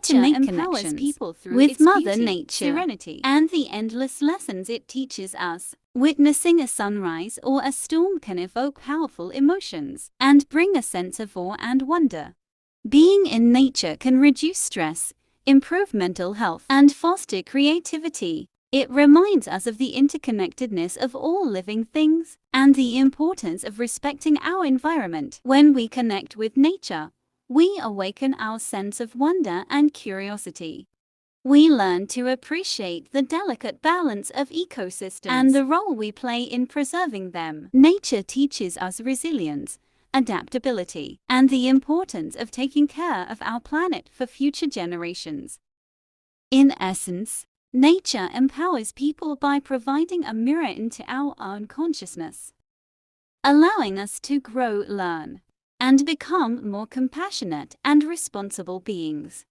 to make connections with Mother Nature serenity, and the endless lessons it teaches us. Witnessing a sunrise or a storm can evoke powerful emotions and bring a sense of awe and wonder. Being in nature can reduce stress, improve mental health, and foster creativity. It reminds us of the interconnectedness of all living things and the importance of respecting our environment. When we connect with nature, we awaken our sense of wonder and curiosity. We learn to appreciate the delicate balance of ecosystems and the role we play in preserving them. Nature teaches us resilience, adaptability, and the importance of taking care of our planet for future generations. In essence, nature empowers people by providing a mirror into our own consciousness, allowing us to grow, learn, and become more compassionate and responsible beings.